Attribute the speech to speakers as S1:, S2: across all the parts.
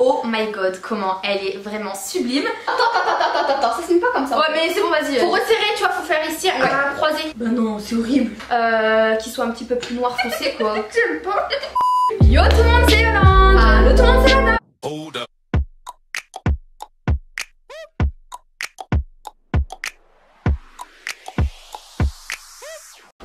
S1: Oh my god, comment elle est vraiment sublime.
S2: Attends, ça se met pas comme ça.
S1: Ouais mais c'est bon, vas-y.
S2: Faut resserrer, tu vois, faut faire ici, croiser.
S1: Bah non, c'est horrible. Qu'il soit un petit peu plus noir foncé quoi.
S2: J'aime pas.
S1: Yo tout le monde, c'est Yolande. Allo tout le monde, c'est Lana.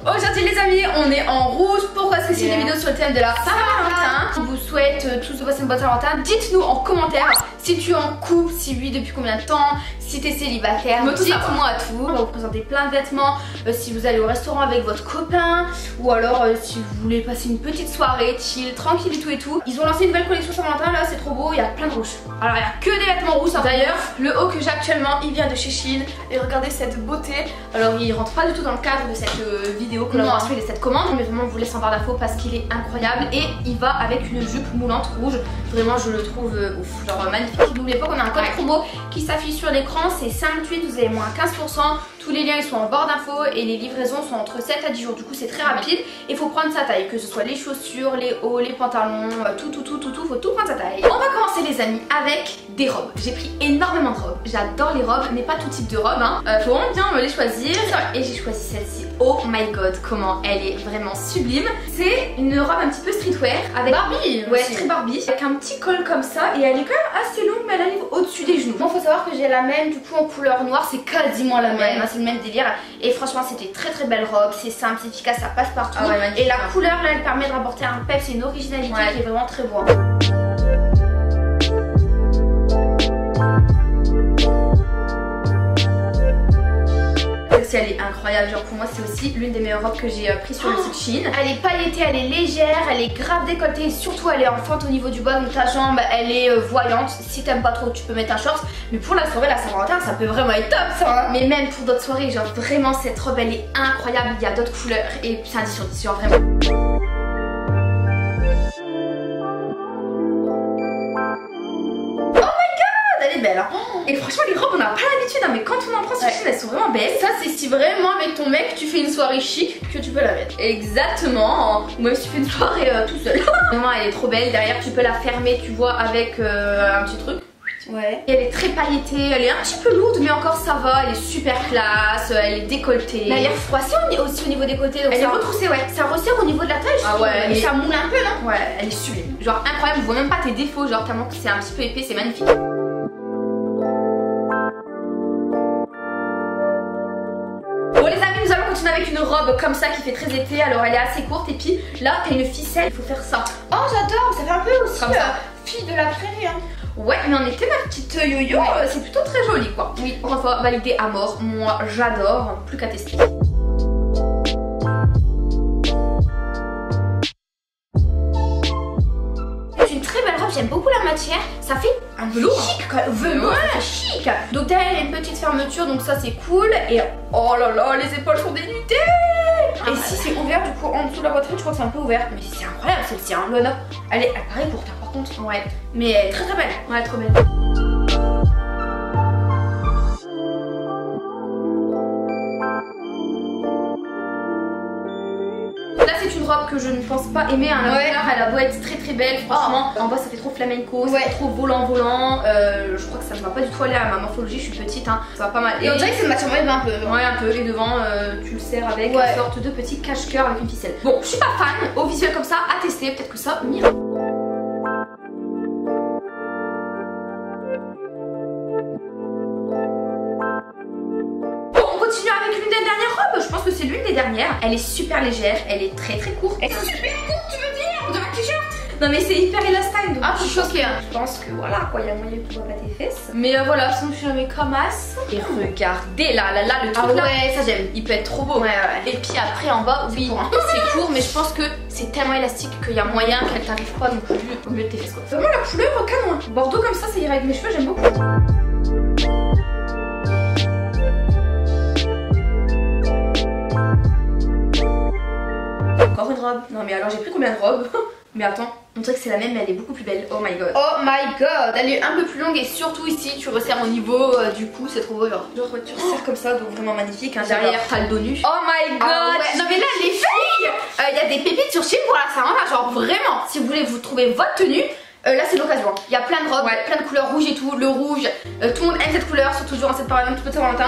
S1: Aujourd'hui les amis, on est en rouge. Pourquoi? Parce que c'est une vidéo sur le thème de la Saint-Valentin. On vous souhaite tous de passer une bonne Saint-Valentin. Dites-nous en commentaire si tu es en couple, si oui, depuis combien de temps, si tu es célibataire. Dites-moi tout. On va vous présenter plein de vêtements. Si vous allez au restaurant avec votre copain, ou alors si vous voulez passer une petite soirée chill, tranquille et tout. Ils ont lancé une nouvelle collection Saint-Valentin là, c'est trop beau. Il y a plein de rouges. Alors il n'y a que des vêtements rouges. D'ailleurs, le haut que j'ai actuellement, il vient de chez Shein. Et regardez cette beauté. Alors il rentre pas du tout dans le cadre de cette vidéo collaboration et de cette commande, mais vraiment on vous laisse en barre d'infos parce qu'il est incroyable et il va avec une jupe moulante rouge. Vraiment je le trouve ouf, genre magnifique. N'oubliez pas qu'on a un code promo qui s'affiche sur l'écran, c'est 5-8, vous avez moins 15%. Tous les liens ils sont en barre d'infos et les livraisons sont entre 7 à 10 jours, du coup c'est très rapide. Il faut prendre sa taille, que ce soit les chaussures, les hauts, les pantalons, tout, faut tout prendre sa taille. On va commencer les amis avec des robes. J'ai pris énormément de robes, j'adore les robes, mais pas tout type de robes hein. Faut vraiment bien me les choisir et j'ai choisi celle-ci. Oh my god, comment elle est vraiment sublime. C'est une robe un petit peu streetwear avec
S2: Barbie.
S1: Ouais, très Barbie, avec un petit col comme ça et elle est quand même assez longue mais elle arrive au-dessus des genoux. Bon, faut savoir que j'ai la même du coup en couleur noire, c'est quasiment la même, c'est le même délire et franchement c'était très belle robe, c'est simple, c'est efficace, ça passe partout et la couleur là elle permet de rapporter un peps, c'est une originalité qui est vraiment très beau. Elle est incroyable, genre pour moi c'est aussi l'une des meilleures robes que j'ai pris sur le site Shein. Elle est pailletée, elle est légère, elle est grave décolletée, surtout elle est en fente au niveau du bas, donc ta jambe elle est voyante. Si t'aimes pas trop tu peux mettre un short, mais pour la soirée la Saint-Valentin ça peut vraiment être top ça hein. Mais même pour d'autres soirées, genre vraiment cette robe elle est incroyable, il y a d'autres couleurs et c'est un 10 sur 10 genre vraiment. Elle est belle hein. Et franchement les robes on n'a pas l'habitude hein, mais quand on en prend sur Shein elles sont vraiment belles.
S2: Ça c'est si vraiment avec ton mec tu fais une soirée chic que tu peux la mettre.
S1: Exactement. Ou même si tu fais une soirée tout seul. Vraiment elle est trop belle, derrière tu peux la fermer tu vois avec un petit truc.
S2: Ouais.
S1: Et elle est très pailletée, elle est un petit peu lourde mais encore ça va, elle est super classe, elle est décolletée.
S2: Là il y a froissé aussi au niveau des côtés, donc
S1: elle est retroussée
S2: ça resserre au niveau de la taille.
S1: Ah ouais.
S2: Et ça moule un peu non?
S1: Ouais, elle est sublime. Genre incroyable, on voit même pas tes défauts, genre tellement que c'est un petit peu épais, c'est magnifique. Bon les amis, nous allons continuer avec une robe comme ça qui fait très été. Alors elle est assez courte et puis là t'as une ficelle, il faut faire ça.
S2: Oh j'adore, ça fait un peu aussi
S1: comme ça.
S2: Fille de la prairie hein.
S1: Ouais mais en été ma petite yo-yo c'est plutôt très joli quoi. Oui, encore une fois validé à mort, moi j'adore, plus qu'à tester.
S2: C'est une très belle robe, j'aime beaucoup la matière, ça fait
S1: un velours
S2: chic quoi, velours, chic. Donc derrière il y a une petite fermeture donc ça c'est cool et
S1: oh là là les épaules sont dénudées.
S2: Et si c'est ouvert du coup en dessous de la poitrine je crois que c'est un peu ouvert. Mais c'est incroyable celle-ci hein, Luana. Elle paraît courte hein, par contre.
S1: Ouais.
S2: Mais elle est très belle.
S1: Ouais trop belle. Là c'est une robe que je ne pense pas aimer à l'intérieur, elle a beau être très belle franchement. En bas ça fait trop flamenco, ça fait trop volant. Je crois que ça ne va pas du tout aller à ma morphologie, je suis petite hein, ça va pas mal.
S2: Et on dirait que c'est une matière moyenne un peu.
S1: Ouais un peu, et devant tu le serres avec une sorte de petit cache-cœur avec une ficelle. Bon je suis pas fan, au visuel comme ça, à tester, peut-être que ça m'ira. Avec l'une des dernières robes, je pense que c'est l'une des dernières. Elle est super légère, elle est très courte.
S2: Elle est super courte tu veux dire? On dirait un t-shirt.
S1: Non mais c'est hyper élastique donc
S2: je suis choquée hein.
S1: Je pense que voilà quoi, il y a moyen que tu vois pas tes fesses. Mais voilà, sinon je suis jamais comme as. Et regardez là le truc là.
S2: Ouais ça j'aime.
S1: Il peut être trop beau. Et puis après en bas, oui c'est court mais je pense que c'est tellement élastique qu'il y a moyen qu'elle t'arrive pas non plus au milieu de tes fesses quoi.
S2: Vraiment la couleur canon.
S1: Bordeaux comme ça irait avec mes cheveux, j'aime beaucoup. Encore une robe. Non mais alors j'ai pris combien de robes? Mais attends, on dirait que c'est la même mais elle est beaucoup plus belle. Oh my god.
S2: Oh my god. Elle est un peu plus longue et surtout ici tu resserres au niveau du cou, c'est trop beau genre.
S1: Genre tu resserres comme ça donc vraiment magnifique hein. Derrière t'as le dos nu.
S2: Oh my god.
S1: Non mais là les filles, il y a des pépites sur Shein pour la Saint-Valentin. Genre vraiment, si vous voulez vous trouver votre tenue, Là c'est l'occasion, il y a plein de robes, plein de couleurs rouges et tout, le rouge, tout le monde aime cette couleur, surtout durant cette période un petit peu de Saint-Valentin.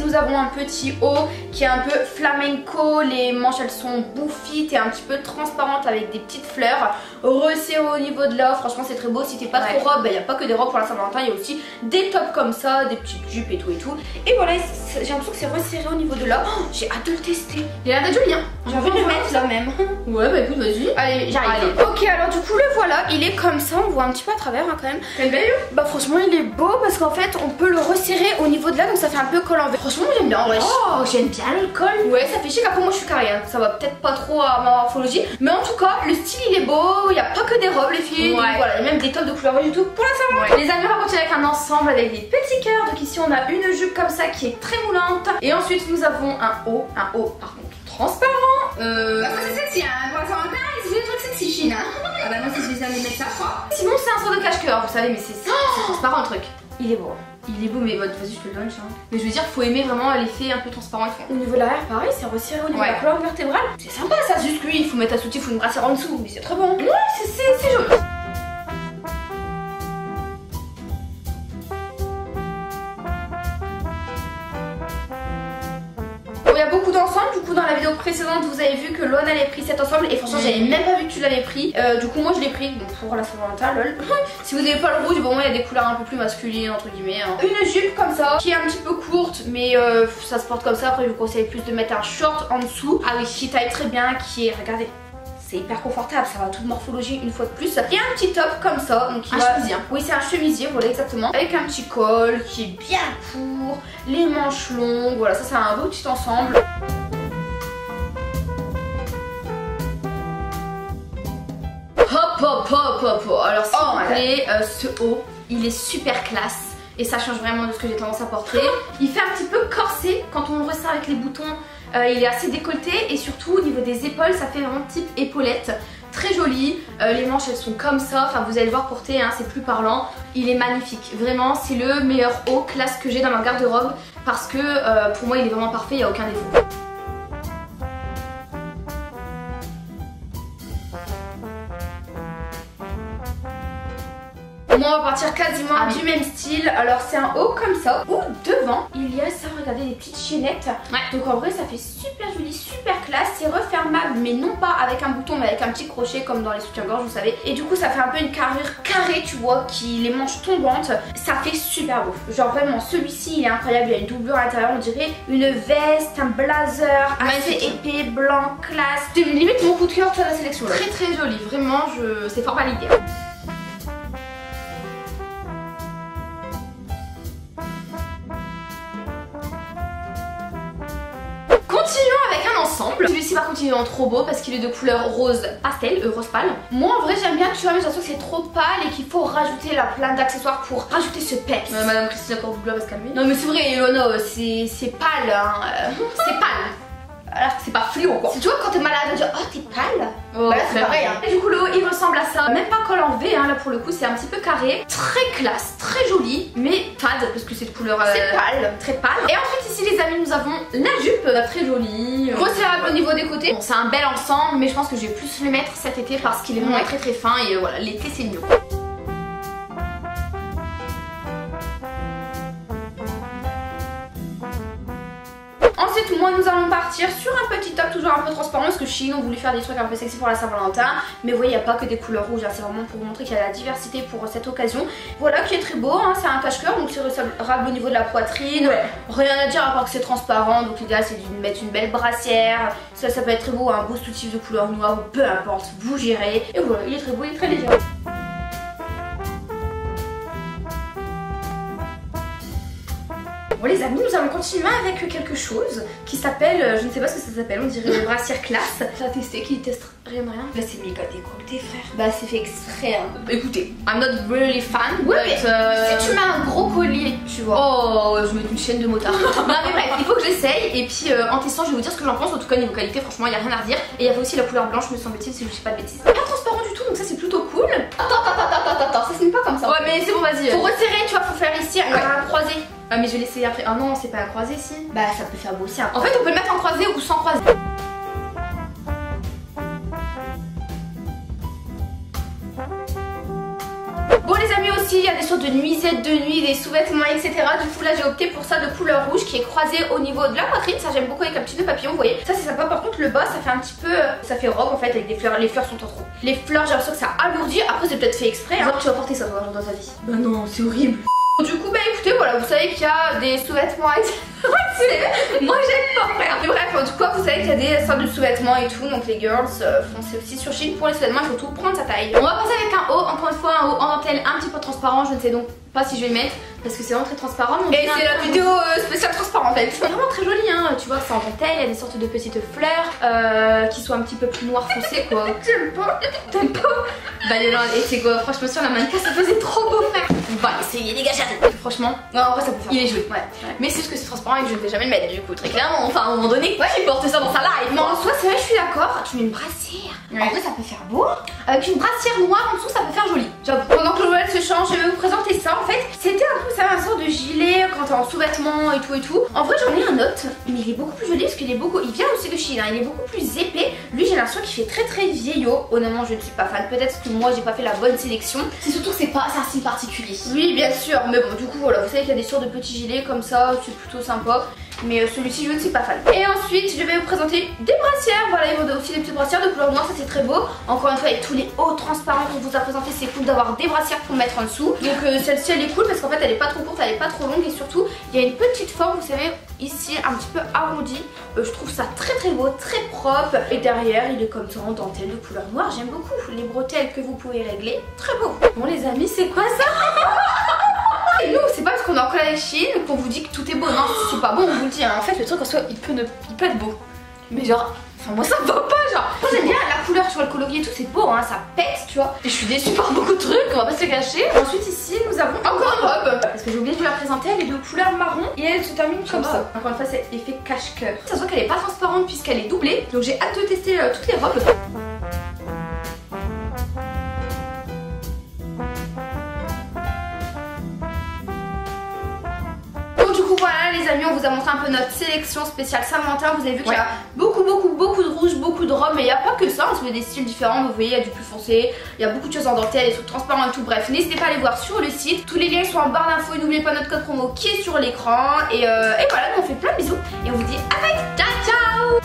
S1: Nous avons un petit haut qui est un peu flamenco, les manches elles sont bouffites et un petit peu transparentes avec des petites fleurs resserrées au niveau de l'offre. Franchement c'est très beau. Si t'es pas trop robe, il n'y a pas que des robes pour la Saint-Valentin, il y a aussi des tops comme ça, des petites jupes et tout. Et voilà, j'ai l'impression que c'est resserré au niveau de l'offre. Oh, j'ai hâte de le tester. Il a l'air d'être joli hein. J'ai envie de le mettre là même. Ouais bah écoute vas-y. Allez j'arrive. Ok alors du coup le voilà, il est comme ça, on voit un petit peu à travers hein, quand même. Quel bel. Bah franchement il est beau parce qu'en fait on peut le resserrer au niveau de là donc ça fait un peu col en verre. Franchement j'aime bien. Oh j'aime bien le col. Ouais ça fait chic. Après moi je suis carré hein. Ça va peut-être pas trop à ma morphologie. Mais en tout cas le style il est beau. Il n'y a pas que des robes les filles. Donc, voilà il y a même des tops de couleur rouge du tout pour la Saint-Valentin. Les amis on va continuer avec un ensemble avec des petits cœurs. Donc ici on a une jupe comme ça qui est très moulante. Et ensuite nous avons un haut par contre transparent.
S2: Bah c'est sexy hein. Pour la Saint-Valentin c'est des trucs sexy Chine hein. Ah bah moi si je vais aller mettre ça je crois.
S1: Sinon c'est un sort de cache-cœur vous savez mais c'est transparent le truc. Il est beau. Il est beau mais vas-y je te le donne ça. Mais je veux dire faut aimer vraiment l'effet un peu transparent et tout. Au niveau de l'arrière pareil c'est resserré au niveau de la colonne vertébrale. C'est sympa ça, juste lui il faut mettre un soutif ou une brassière en dessous mais c'est très bon. Ouais c'est joli. Il y a beaucoup d'ensembles, du coup dans la vidéo précédente vous avez vu que Loan avait pris cet ensemble et franchement j'avais même pas vu que tu l'avais pris. Du coup moi je l'ai pris pour la Saint-Valentin lol. Si vous n'avez pas le rouge, bon moi il y a des couleurs un peu plus masculines entre guillemets hein. Une jupe comme ça qui est un petit peu courte mais ça se porte comme ça. Après je vous conseille plus de mettre un short en dessous. Ah oui qui taille très bien, qui est, regardez, c'est hyper confortable, ça va toute morphologie une fois de plus. Et un petit top comme ça, donc chemisier. Oui c'est un chemisier, voilà exactement. Avec un petit col qui est bien court, les manches longues, voilà ça c'est un beau petit ensemble. Hop. Alors s'il vous plaît, ce haut, il est super classe. Et ça change vraiment de ce que j'ai tendance à porter. Il fait un petit peu corset quand on le resserre avec les boutons. Il est assez décolleté et surtout au niveau des épaules ça fait vraiment type épaulette. Très joli, les manches elles sont comme ça, enfin vous allez le voir porter hein, c'est plus parlant. Il est magnifique, vraiment c'est le meilleur haut classe que j'ai dans ma garde-robe. Parce que pour moi il est vraiment parfait, il n'y a aucun défaut. Moi on va partir quasiment du même style. Alors c'est un haut comme ça où devant il y a ça, regardez, des petites chaînettes. Donc en vrai ça fait super joli, super classe. C'est refermable mais non pas avec un bouton mais avec un petit crochet comme dans les soutiens-gorge vous savez. Et du coup ça fait un peu une carrure carrée tu vois, qui les manches tombantes. Ça fait super beau. Genre vraiment celui-ci il est incroyable, il y a une doublure à l'intérieur, on dirait une veste, un blazer assez épais, blanc, classe. C'est limite mon coup de cœur de la sélection là. Très joli, vraiment c'est fort validé. Continuons avec un ensemble. Celui-ci par contre il est en trop beau parce qu'il est de couleur rose pastel, rose pâle. Moi en vrai j'aime bien tu vois mais j'ai l'impression que c'est trop pâle et qu'il faut rajouter là plein d'accessoires pour rajouter ce peps. Madame Christine Cordula va se calmer. Non mais c'est vrai Ilona, c'est pâle hein. C'est pâle. Alors c'est pas fluo quoi. Tu vois quand t'es malade on dit oh t'es pâle. Bah là c'est pareil hein. Et du coup le haut il ressemble à ça. Même pas col en V hein, là pour le coup c'est un petit peu carré. Très classe, très joli mais fade parce que c'est de couleur c'est pâle, très pâle. Et ensuite ici les amis nous avons la jupe très jolie, resserrable au niveau des côtés. Bon c'est un bel ensemble mais je pense que je vais plus le mettre cet été parce qu'il est vraiment très fin et voilà l'été c'est mieux. Ensuite moi nous allons partir sur un petit top toujours un peu transparent parce que Shein ont voulu faire des trucs un peu sexy pour la Saint-Valentin. Mais vous voyez il n'y a pas que des couleurs rouges, hein. C'est vraiment pour vous montrer qu'il y a la diversité pour cette occasion. Voilà qui est très beau, hein. C'est un cache-cœur donc c'est resserrable au niveau de la poitrine. Rien à dire à part que c'est transparent donc l'idéal c'est de mettre une belle brassière. Ça peut être très beau, un beau soutif de couleur noire ou peu importe, vous gérez. Et voilà il est très beau, il est très léger. Bon les amis, nous allons continuer avec quelque chose qui s'appelle, je ne sais pas ce que ça s'appelle, on dirait une brassière classe. Ça a testé, qui teste rien. Là c'est méga décolleté frère. Bah c'est fait exprès hein. Écoutez, I'm not really fan. Ouais but, mais si tu mets un gros collier, tu vois. Oh, je vais mettre une chaîne de motard. Non mais bref, il faut que j'essaye. Et puis en testant je vais vous dire ce que j'en pense. En tout cas niveau qualité franchement il n'y a rien à redire. Et il y avait aussi la couleur blanche me semble-t-il si je ne dis pas de bêtises. Pas transparent du tout donc ça c'est plutôt cool. Attends, ça se met pas comme ça.
S2: Ouais, mais c'est bon, vas-y.
S1: Faut resserrer, tu vois, faut faire ici un croisé.
S2: Ah, mais je vais l'essayer après. Ah non, c'est pas un croisé si.
S1: Bah, ça peut faire beau aussi.
S2: En fait, on peut le mettre en croisé ou sans croisé.
S1: Bon les amis aussi, il y a des sortes de nuisettes de nuit, des sous-vêtements, etc. Du coup là j'ai opté pour ça de couleur rouge qui est croisé au niveau de la poitrine. Ça j'aime beaucoup avec un petit nœud papillon, vous voyez. Ça c'est sympa. Par contre le bas ça fait un petit peu, ça fait robe en fait avec des fleurs. Les fleurs sont en trop. Les fleurs j'ai l'impression que ça alourdit. Après c'est peut-être fait exprès. Genre tu vas porter ça toi dans ta vie.
S2: Bah non, c'est horrible.
S1: Du coup bah écoutez voilà, vous savez qu'il y a des sous-vêtements moi j'aime pas frère. Mais bref, en tout cas vous savez qu'il y a des sortes de sous-vêtements et tout. Donc les girls foncez aussi sur Shein pour les sous-vêtements, il faut tout prendre sa taille.
S2: On va passer avec un haut, encore une fois un haut en dentelle un petit peu transparent. Je ne sais donc pas si je vais le mettre parce que c'est vraiment très transparent.
S1: Et c'est la vidéo spéciale transparent en fait.
S2: C'est vraiment très joli hein, tu vois c'est en dentelle, il y a des sortes de petites fleurs qui sont un petit peu plus noires foncées quoi.
S1: J'aime pas.
S2: T'aimes pas? Bah Yolande, et c'est quoi? Franchement sur la mannequin ça faisait trop beau frère. On va essayer les gars. Franchement,
S1: non en vrai ça peut faire.
S2: Il est joli. Ouais. Mais c'est juste que c'est transparent et que je ne vais jamais le mettre du coup très clairement. Enfin à un moment donné, qui porte ça dans sa live.
S1: Non en soi c'est vrai je suis d'accord.
S2: Tu mets une brassière.
S1: Ouais.
S2: En vrai ça peut faire beau. Avec une brassière noire en dessous ça peut faire joli.
S1: J'avoue. Pendant que Joël se change, je vais vous présenter ça. En fait, c'était un peu ça, un sort de gilet quand t'es en sous-vêtements et tout et tout. En vrai, j'en ai un autre, mais il est beaucoup plus joli parce qu'il est beaucoup. Il vient aussi de Chine, hein. Il est beaucoup plus épais. Lui, j'ai l'impression qu'il fait très très vieillot. Honnêtement, je ne suis pas fan. Peut-être que moi, j'ai pas fait la bonne sélection.
S2: C'est surtout que c'est un style particulier.
S1: Oui, bien sûr. Mais bon, du coup, voilà, vous savez qu'il y a des sortes de petits gilets comme ça, c'est plutôt sympa. Mais celui-ci je ne suis pas fan. Et ensuite je vais vous présenter des brassières. Voilà, il y a aussi des petites brassières de couleur noire, ça c'est très beau. Encore une fois avec tous les hauts transparents qu'on vous a présenté, c'est cool d'avoir des brassières pour mettre en dessous. Donc celle-ci elle est cool parce qu'en fait elle est pas trop courte, elle est pas trop longue. Et surtout il y a une petite forme, vous savez, ici un petit peu arrondie. Je trouve ça très très beau, très propre. Et derrière il est comme ça en dentelle de couleur noire, j'aime beaucoup. Les bretelles que vous pouvez régler, très beau.
S2: Bon les amis, c'est quoi ça?
S1: Et nous, c'est pas parce qu'on est en collège avec Chine qu'on vous dit que tout est beau. Non, c'est pas bon, on vous le dit. Hein. En fait, le truc en soi, il peut être beau. Mais genre, enfin, moi ça me va pas. Genre, moi j'aime bien la couleur, tu vois, le coloris et tout, c'est beau, hein, ça pète, tu vois.
S2: Et je suis déçue par beaucoup de trucs, on va pas se le cacher.
S1: Ensuite, ici, nous avons encore une robe.
S2: Parce que j'ai oublié de vous la présenter, elle est de couleur marron
S1: et elle se termine comme ça. Encore une fois, c'est effet cache-cœur.
S2: Ça se voit qu'elle est pas transparente puisqu'elle est doublée. Donc j'ai hâte de tester toutes les robes.
S1: Voilà les amis, on vous a montré un peu notre sélection spéciale Saint-Valentin. Vous avez vu qu'il y a beaucoup de rouge, beaucoup de robes. Mais il n'y a pas que ça, on se met des styles différents. Vous voyez, il y a du plus foncé, il y a beaucoup de choses en dentelle, des trucs transparents et tout. Bref, n'hésitez pas à aller voir sur le site. Tous les liens sont en barre d'infos. Et n'oubliez pas notre code promo qui est sur l'écran. Et voilà, nous on fait plein de bisous. Et on vous dit à très vite. Ciao ciao.